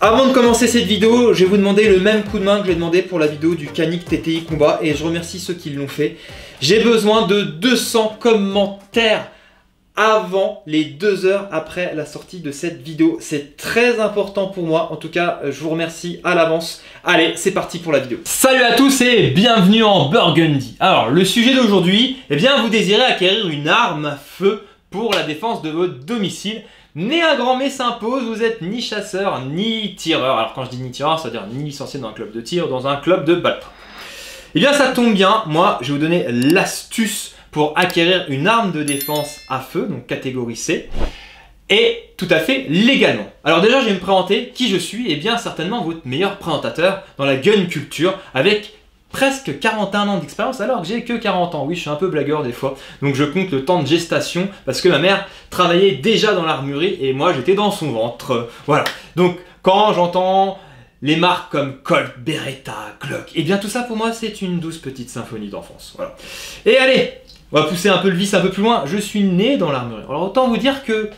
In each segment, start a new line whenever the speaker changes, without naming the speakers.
Avant de commencer cette vidéo, je vais vous demander le même coup de main que je vais demander pour la vidéo du Canik TTI Combat et je remercie ceux qui l'ont fait. J'ai besoin de 200 commentaires avant les 2 heures après la sortie de cette vidéo. C'est très important pour moi. En tout cas, je vous remercie à l'avance. Allez, c'est parti pour la vidéo. Salut à tous et bienvenue en Burgundy. Alors, le sujet d'aujourd'hui, eh bien, vous désirez acquérir une arme à feu pour la défense de votre domicile. Mais un grand mais s'impose, vous êtes ni chasseur ni tireur. Alors quand je dis ni tireur, ça veut dire ni licencié dans un club de tir, dans un club de balle. Eh bien ça tombe bien, moi je vais vous donner l'astuce pour acquérir une arme de défense à feu, donc catégorie C, et tout à fait légalement. Alors déjà je vais me présenter qui je suis, et bien certainement votre meilleur présentateur dans la gun culture, avec presque 41 ans d'expérience alors que j'ai que 40 ans. Oui, je suis un peu blagueur des fois. Donc je compte le temps de gestation parce que ma mère travaillait déjà dans l'armurerie et moi j'étais dans son ventre. Voilà. Donc quand j'entends les marques comme Colt, Beretta, Glock, et bien tout ça pour moi c'est une douce petite symphonie d'enfance. Voilà. Et allez, on va pousser un peu le vice un peu plus loin. Je suis né dans l'armurerie. Alors autant vous dire que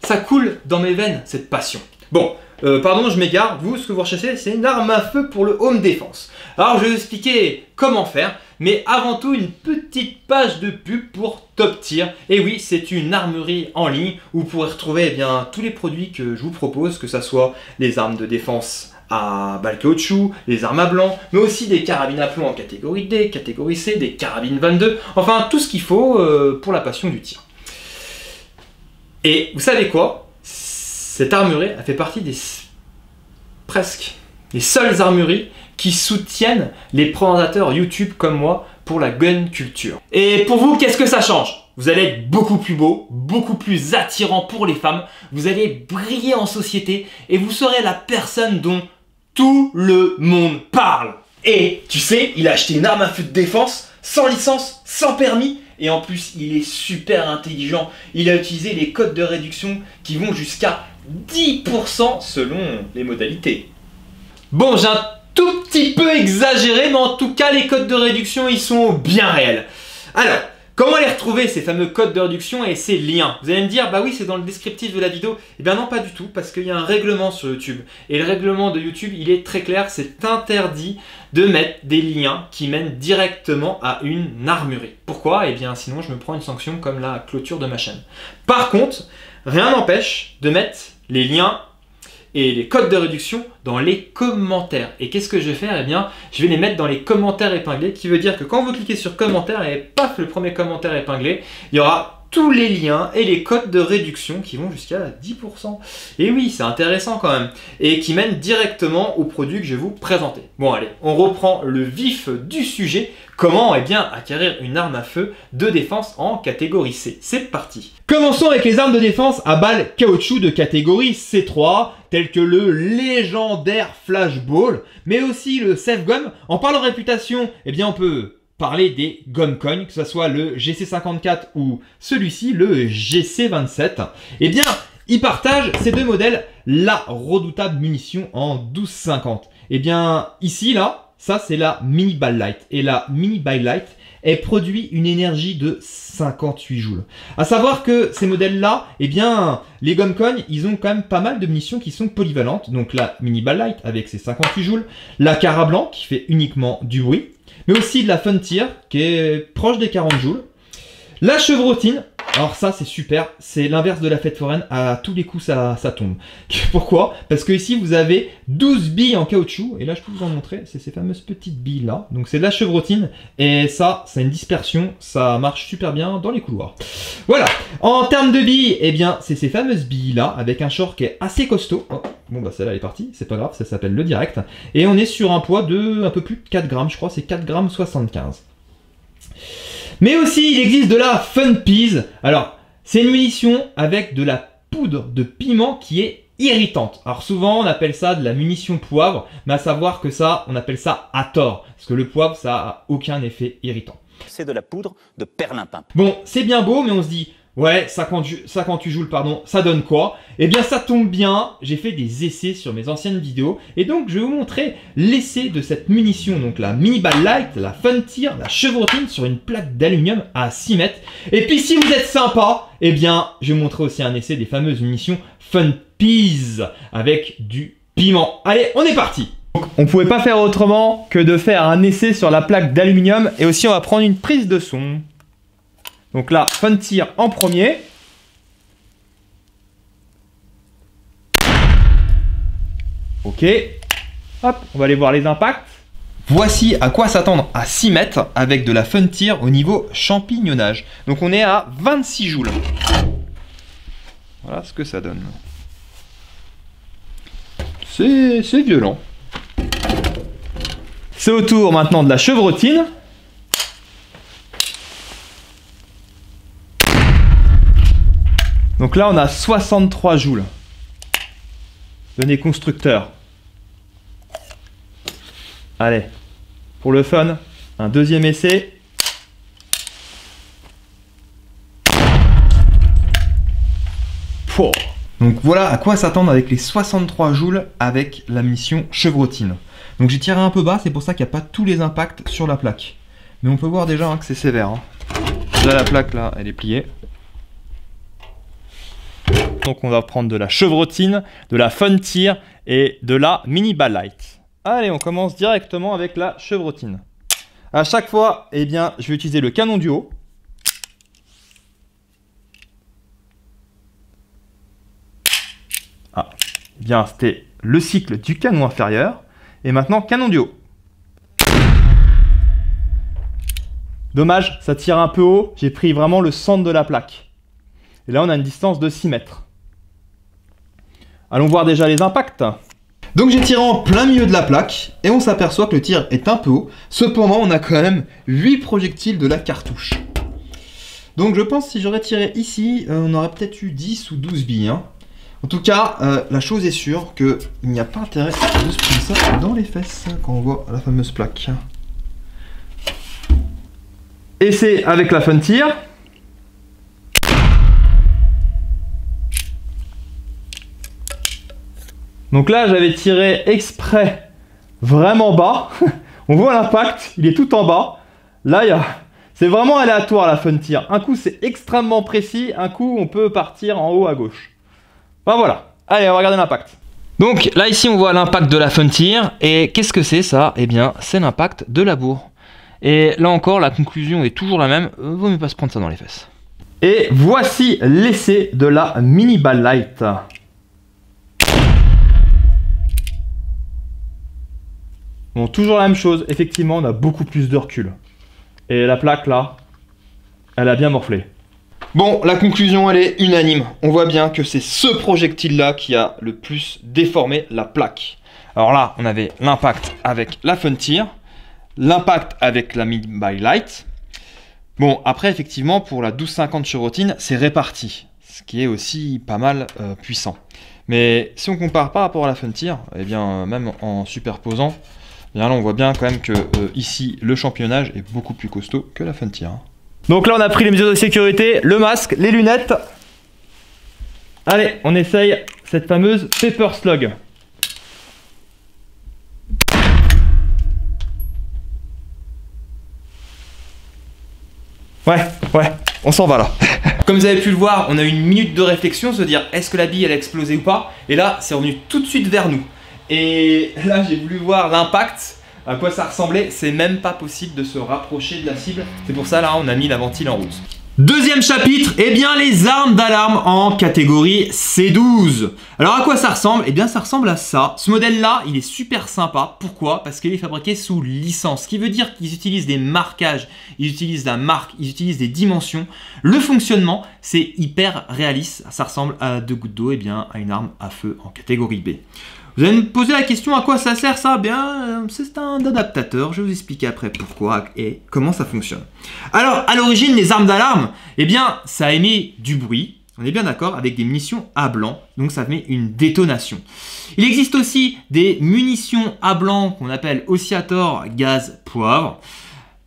ça coule dans mes veines cette passion. Bon. Pardon, je m'égare. Vous, ce que vous recherchez, c'est une arme à feu pour le home defense. Alors, je vais vous expliquer comment faire, mais avant tout, une petite page de pub pour Top Tier. Et oui, c'est une armerie en ligne où vous pourrez retrouver eh bien, tous les produits que je vous propose, que ce soit les armes de défense à balles caoutchouc, les armes à blanc, mais aussi des carabines à plomb en catégorie D, catégorie C, des carabines 22, enfin tout ce qu'il faut pour la passion du tir. Et vous savez quoi ? Cette armurerie a fait partie des presque les seules armureries qui soutiennent les présentateurs YouTube comme moi pour la gun culture. Et pour vous, qu'est-ce que ça change? Vous allez être beaucoup plus beau, beaucoup plus attirant pour les femmes, vous allez briller en société et vous serez la personne dont tout le monde parle. Et tu sais, il a acheté une arme à feu de défense sans licence, sans permis. Et en plus, il est super intelligent. Il a utilisé les codes de réduction qui vont jusqu'à 10% selon les modalités. Bon, j'ai un tout petit peu exagéré, mais en tout cas, les codes de réduction, ils sont bien réels. Alors, comment les retrouver, ces fameux codes de réduction et ces liens? Vous allez me dire, bah oui, c'est dans le descriptif de la vidéo. Eh bien non, pas du tout, parce qu'il y a un règlement sur YouTube. Et le règlement de YouTube, il est très clair, c'est interdit de mettre des liens qui mènent directement à une armurerie. Pourquoi? Eh bien sinon, je me prends une sanction comme la clôture de ma chaîne. Par contre, rien n'empêche de mettre les liens et les codes de réduction dans les commentaires. Et qu'est-ce que je vais faire? Eh bien, je vais les mettre dans les commentaires épinglés, qui veut dire que quand vous cliquez sur commentaire et paf, le premier commentaire épinglé, il y aura tous les liens et les codes de réduction qui vont jusqu'à 10%. Et oui, c'est intéressant quand même. Et qui mènent directement au produit que je vais vous présenter. Bon allez, on reprend le vif du sujet. Comment eh bien, acquérir une arme à feu de défense en catégorie C. C'est parti. Commençons avec les armes de défense à balles caoutchouc de catégorie C3, telles que le légendaire Flashball, mais aussi le Safe Gun. En parlant de réputation, eh bien on peut parler des Guncoin, que ce soit le GC54 ou celui-ci, le GC27. Eh bien, ils partagent ces deux modèles la redoutable munition en 12,50. Eh bien, ici, là, ça c'est la Mini Ball Light. Et la Mini Ball Light, elle produit une énergie de 58 joules. À savoir que ces modèles-là, eh bien, les Guncoin, ils ont quand même pas mal de munitions qui sont polyvalentes. Donc la Mini Ball Light avec ses 58 joules, la Cara Blanc qui fait uniquement du bruit, mais aussi de la Fun Tier qui est proche des 40 joules. La chevrotine, alors ça c'est super, c'est l'inverse de la fête foraine, à tous les coups ça tombe. Pourquoi? Parce que ici vous avez 12 billes en caoutchouc, et là je peux vous en montrer, c'est ces fameuses petites billes là. Donc c'est de la chevrotine, et ça c'est une dispersion, ça marche super bien dans les couloirs. Voilà, en termes de billes, eh bien c'est ces fameuses billes là, avec un short qui est assez costaud. Oh, bon bah celle-là elle est partie, c'est pas grave, ça s'appelle le direct. Et on est sur un poids de un peu plus de 4 grammes, je crois c'est 4 grammes 75. Mais aussi, il existe de la Fun Peas. Alors, c'est une munition avec de la poudre de piment qui est irritante. Alors souvent, on appelle ça de la munition poivre, mais à savoir que ça, on appelle ça à tort. Parce que le poivre, ça a aucun effet irritant.
C'est de la poudre de perlimpin.
Bon, c'est bien beau, mais on se dit, ouais, 58 joules, pardon, ça donne quoi? Eh bien, ça tombe bien, j'ai fait des essais sur mes anciennes vidéos, et donc je vais vous montrer l'essai de cette munition, donc la Mini Ball Light, la Fun Tier, la chevrotine sur une plaque d'aluminium à 6 mètres. Et puis, si vous êtes sympa, eh bien, je vais vous montrer aussi un essai des fameuses munitions Fun Peas avec du piment. Allez, on est parti. Donc, on pouvait pas faire autrement que de faire un essai sur la plaque d'aluminium. Et aussi, on va prendre une prise de son. Donc là, Funtir en premier. Ok. Hop, on va aller voir les impacts. Voici à quoi s'attendre à 6 mètres avec de la Funtir au niveau champignonnage. Donc on est à 26 joules. Voilà ce que ça donne. C'est violent. C'est au tour maintenant de la chevrotine. Donc là on a 63 joules. Donnez constructeur. Allez, pour le fun, un deuxième essai. Pouah. Donc voilà à quoi s'attendre avec les 63 joules avec la mission chevrotine. Donc j'ai tiré un peu bas, c'est pour ça qu'il n'y a pas tous les impacts sur la plaque. Mais on peut voir déjà que c'est sévère. Là la plaque là, elle est pliée. Donc on va prendre de la chevrotine, de la Funtir et de la Mini Ball-Lite. Allez, on commence directement avec la chevrotine. À chaque fois, eh bien, je vais utiliser le canon du haut. Ah, eh bien, c'était le cycle du canon inférieur. Et maintenant, canon du haut. Dommage, ça tire un peu haut. J'ai pris vraiment le centre de la plaque. Et là, on a une distance de 6 mètres. Allons voir déjà les impacts. Donc j'ai tiré en plein milieu de la plaque et on s'aperçoit que le tir est un peu haut. Cependant, on a quand même 8 projectiles de la cartouche. Donc je pense que si j'aurais tiré ici, on aurait peut-être eu 10 ou 12 billes. Hein. En tout cas, la chose est sûre qu'il n'y a pas intérêt de se prendre ça dans les fesses quand on voit la fameuse plaque. Et c'est avec la Funtir. Donc là, j'avais tiré exprès vraiment bas. On voit l'impact, il est tout en bas. Là, c'est vraiment aléatoire la Funtir. Un coup, c'est extrêmement précis. Un coup, on peut partir en haut à gauche. Enfin voilà. Allez, on va regarder l'impact. Donc là, ici, on voit l'impact de la Funtir. Et qu'est-ce que c'est ça? Eh bien, c'est l'impact de la bourre. Et là encore, la conclusion est toujours la même. Vaut mieux pas se prendre ça dans les fesses. Et voici l'essai de la Mini Ball-Lite. Bon, toujours la même chose, effectivement on a beaucoup plus de recul. Et la plaque là, elle a bien morflé. Bon, la conclusion elle est unanime. On voit bien que c'est ce projectile là qui a le plus déformé la plaque. Alors là, on avait l'impact avec la Funtir, l'impact avec la Mini Ball-Lite. Bon, après effectivement pour la 1250 chevrotine, c'est réparti. Ce qui est aussi pas mal puissant. Mais si on compare par rapport à la Funtir, eh bien même en superposant, bien là on voit bien quand même que ici le champignonnage est beaucoup plus costaud que la Funtir. Donc là on a pris les mesures de sécurité, le masque, les lunettes. Allez, on essaye cette fameuse Pepper Slug. Ouais, on s'en va là. Comme vous avez pu le voir, on a eu une minute de réflexion, se dire est-ce que la bille elle a explosé ou pas. Et là c'est revenu tout de suite vers nous. Et là j'ai voulu voir l'impact, à quoi ça ressemblait, c'est même pas possible de se rapprocher de la cible, c'est pour ça là on a mis la ventile en route. Deuxième chapitre, eh bien les armes d'alarme en catégorie C12. Alors à quoi ça ressemble? Eh bien ça ressemble à ça. Ce modèle là, il est super sympa. Pourquoi? Parce qu'il est fabriqué sous licence, ce qui veut dire qu'ils utilisent des marquages, ils utilisent la marque, ils utilisent des dimensions. Le fonctionnement, c'est hyper réaliste. Ça ressemble à 2 gouttes d'eau, eh bien à une arme à feu en catégorie B. Vous allez me poser la question à quoi ça sert ça? Bien, c'est un adaptateur, je vais vous expliquer après pourquoi et comment ça fonctionne. Alors, à l'origine, les armes d'alarme, eh bien, ça émet du bruit, on est bien d'accord, avec des munitions à blanc, donc ça met une détonation. Il existe aussi des munitions à blanc qu'on appelle oscillator gaz poivre,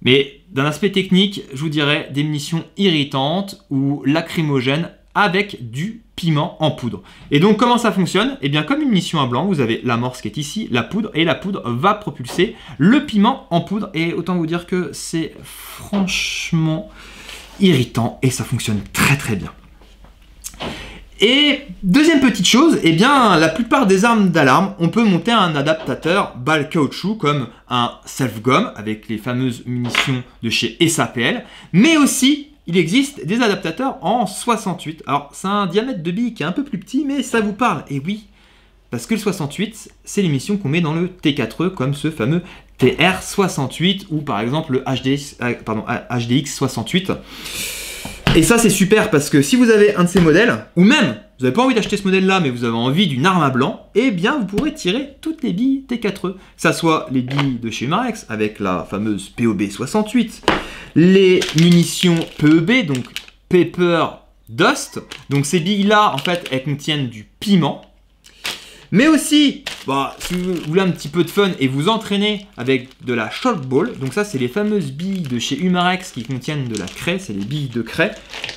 mais d'un aspect technique, je vous dirais des munitions irritantes ou lacrymogènes avec du piment en poudre. Et donc comment ça fonctionne? Eh bien comme une munition à blanc, vous avez l'amorce qui est ici, la poudre, et la poudre va propulser le piment en poudre. Et autant vous dire que c'est franchement irritant et ça fonctionne très très bien. Et deuxième petite chose, eh bien la plupart des armes d'alarme, on peut monter un adaptateur balle caoutchouc comme un self-gum avec les fameuses munitions de chez SAPL, mais aussi il existe des adaptateurs en 68. Alors c'est un diamètre de bille qui est un peu plus petit, mais ça vous parle, et oui, parce que le 68, c'est l'émission qu'on met dans le T4E comme ce fameux TR68 ou par exemple le HDX 68. Et ça c'est super parce que si vous avez un de ces modèles, ou même vous n'avez pas envie d'acheter ce modèle là mais vous avez envie d'une arme à blanc, eh bien vous pourrez tirer toutes les billes T4E. Que ça soit les billes de chez Umarex avec la fameuse POB 68, les munitions PEB, donc Pepper Dust, donc ces billes là en fait elles contiennent du piment. Mais aussi, si vous voulez un petit peu de fun et vous entraîner avec de la short ball, donc ça c'est les fameuses billes de chez Umarex qui contiennent de la craie, c'est les billes de craie.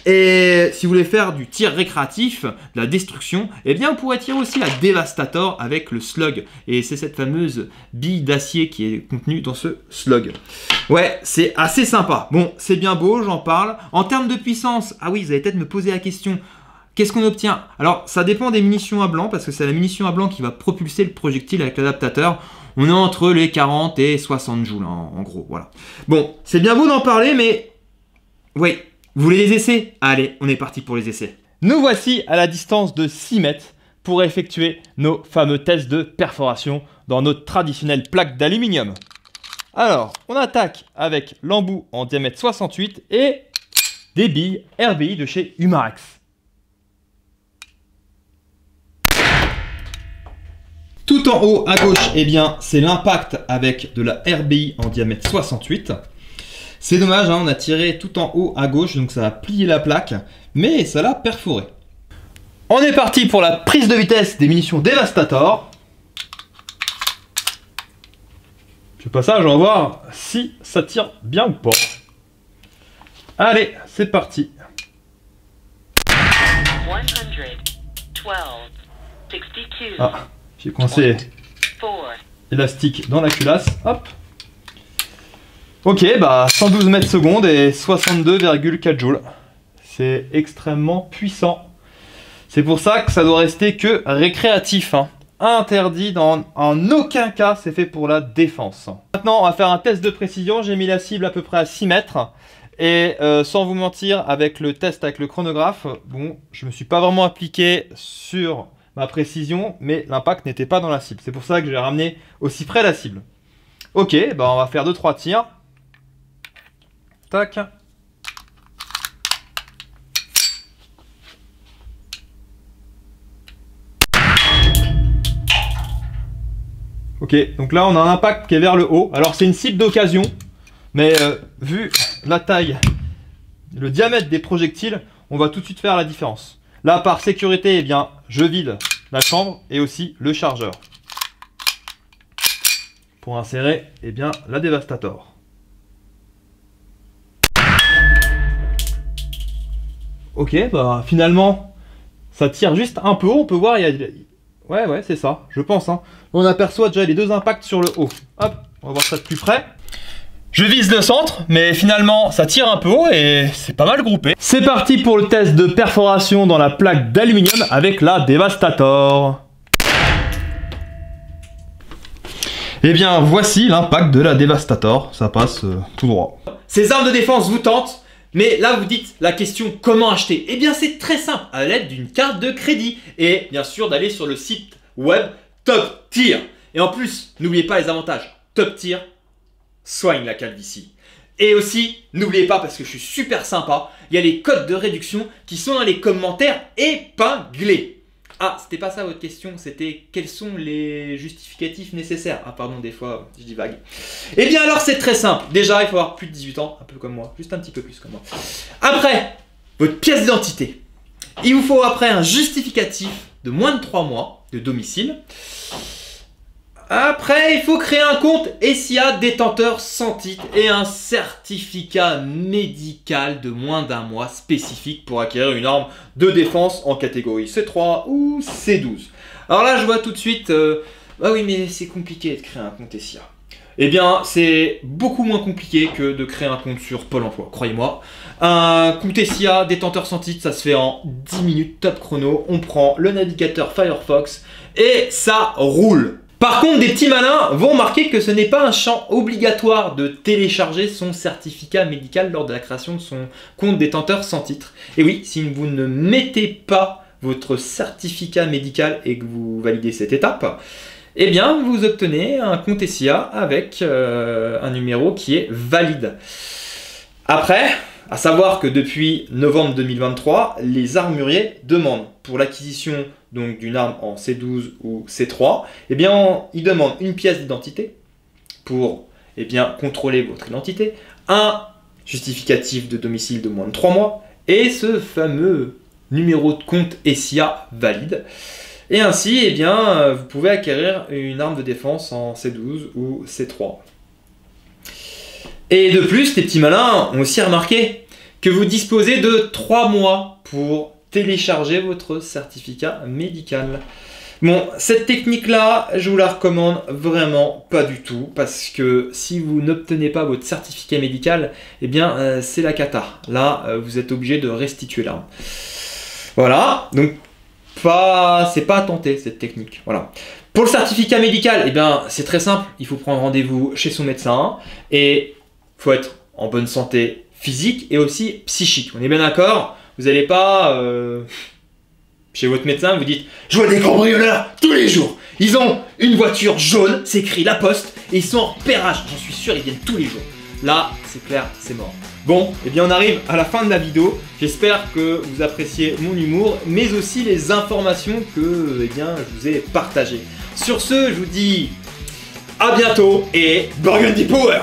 Et si vous voulez faire du tir récréatif, de la destruction, eh bien vous pourrez tirer aussi la Devastator avec le slug. Et c'est cette fameuse bille d'acier qui est contenue dans ce slug. Ouais, c'est assez sympa. Bon, c'est bien beau, j'en parle. En termes de puissance, ah oui, vous allez peut-être me poser la question. Qu'est-ce qu'on obtient? Alors, ça dépend des munitions à blanc, parce que c'est la munition à blanc qui va propulser le projectile avec l'adaptateur. On est entre les 40 et 60 joules, en gros, voilà. Bon, c'est bien beau d'en parler, mais... Oui, vous voulez les essais? Allez, on est parti pour les essais. Nous voici à la distance de 6 mètres pour effectuer nos fameux tests de perforation dans notre traditionnelle plaque d'aluminium. Alors, on attaque avec l'embout en diamètre 68 et des billes RBI de chez Umarex. Tout en haut à gauche, eh bien, c'est l'impact avec de la RBI en diamètre 68. C'est dommage, hein, on a tiré tout en haut à gauche, donc ça a plié la plaque, mais ça l'a perforé. On est parti pour la prise de vitesse des munitions Devastator. Je fais pas ça, je vais voir si ça tire bien ou pas. Allez, c'est parti.
112,
Ah. J'ai coincé l'élastique dans la culasse. Hop. Ok, 112 mètres secondes et 62,4 joules. C'est extrêmement puissant. C'est pour ça que ça doit rester que récréatif. Hein. Interdit en aucun cas, c'est fait pour la défense. Maintenant, on va faire un test de précision. J'ai mis la cible à peu près à 6 mètres. Et sans vous mentir, avec le test avec le chronographe, bon, je me suis pas vraiment appliqué sur ma précision, mais l'impact n'était pas dans la cible. C'est pour ça que j'ai ramené aussi près la cible. Ok, on va faire 2-3 tirs. Tac. Ok, donc là on a un impact qui est vers le haut. Alors c'est une cible d'occasion, mais vu la taille, le diamètre des projectiles, on va tout de suite faire la différence. Là, par sécurité, eh bien, je vide la chambre et aussi le chargeur pour insérer eh bien, la Devastator. Ok, finalement, ça tire juste un peu haut. On peut voir, il y a... Ouais, c'est ça, je pense. Hein. On aperçoit déjà les deux impacts sur le haut. Hop, on va voir ça de plus près. Je vise le centre, mais finalement ça tire un peu haut et c'est pas mal groupé. C'est parti pour le test de perforation dans la plaque d'aluminium avec la Devastator. Et bien voici l'impact de la Devastator, ça passe tout droit. Ces armes de défense vous tentent, mais là vous dites la question comment acheter? Eh bien c'est très simple, à l'aide d'une carte de crédit et bien sûr d'aller sur le site web Top Tier. Et en plus, n'oubliez pas les avantages, Top Tier soigne la calvitie. Et aussi, n'oubliez pas, parce que je suis super sympa, il y a les codes de réduction qui sont dans les commentaires épinglés. Ah, c'était pas ça votre question, c'était quels sont les justificatifs nécessaires. Ah pardon, des fois, je divague. Eh bien alors, c'est très simple. Déjà, il faut avoir plus de 18 ans, un peu comme moi, juste un petit peu plus comme moi. Après, votre pièce d'identité. Il vous faut après un justificatif de moins de 3 mois de domicile. Après, il faut créer un compte SIA détenteur sans titre et un certificat médical de moins d'1 mois spécifique pour acquérir une arme de défense en catégorie C3 ou C12. Alors là, je vois tout de suite, bah oui, mais c'est compliqué de créer un compte SIA. Eh bien, c'est beaucoup moins compliqué que de créer un compte sur Pôle emploi, croyez-moi. Un compte SIA détenteur sans titre, ça se fait en 10 minutes top chrono. On prend le navigateur Firefox et ça roule. Par contre, des petits malins vont remarquer que ce n'est pas un champ obligatoire de télécharger son certificat médical lors de la création de son compte détenteur sans titre. Et oui, si vous ne mettez pas votre certificat médical et que vous validez cette étape, eh bien, vous obtenez un compte SIA avec un numéro qui est valide. Après, à savoir que depuis novembre 2023, les armuriers demandent pour l'acquisition donc d'une arme en C12 ou C3, eh bien, ils demandent une pièce d'identité pour contrôler votre identité, un justificatif de domicile de moins de 3 mois et ce fameux numéro de compte SIA valide. Et ainsi, vous pouvez acquérir une arme de défense en C12 ou C3. Et de plus, les petits malins ont aussi remarqué que vous disposez de 3 mois pour télécharger votre certificat médical. Bon, cette technique-là, je vous la recommande vraiment pas du tout, parce que si vous n'obtenez pas votre certificat médical, c'est la cata. Là, vous êtes obligé de restituer l'arme. Voilà, donc c'est pas à tenter cette technique. Voilà. Pour le certificat médical, c'est très simple. Il faut prendre rendez-vous chez son médecin et il faut être en bonne santé physique et aussi psychique. On est bien d'accord? Vous n'allez pas chez votre médecin, vous dites « Je vois des cambrioleurs tous les jours. Ils ont une voiture jaune, c'est écrit La Poste, et ils sont en repérage. J'en suis sûr, ils viennent tous les jours. » Là, c'est clair, c'est mort. Bon, on arrive à la fin de la vidéo. J'espère que vous appréciez mon humour, mais aussi les informations que je vous ai partagées. Sur ce, je vous dis à bientôt et Burgundy Power!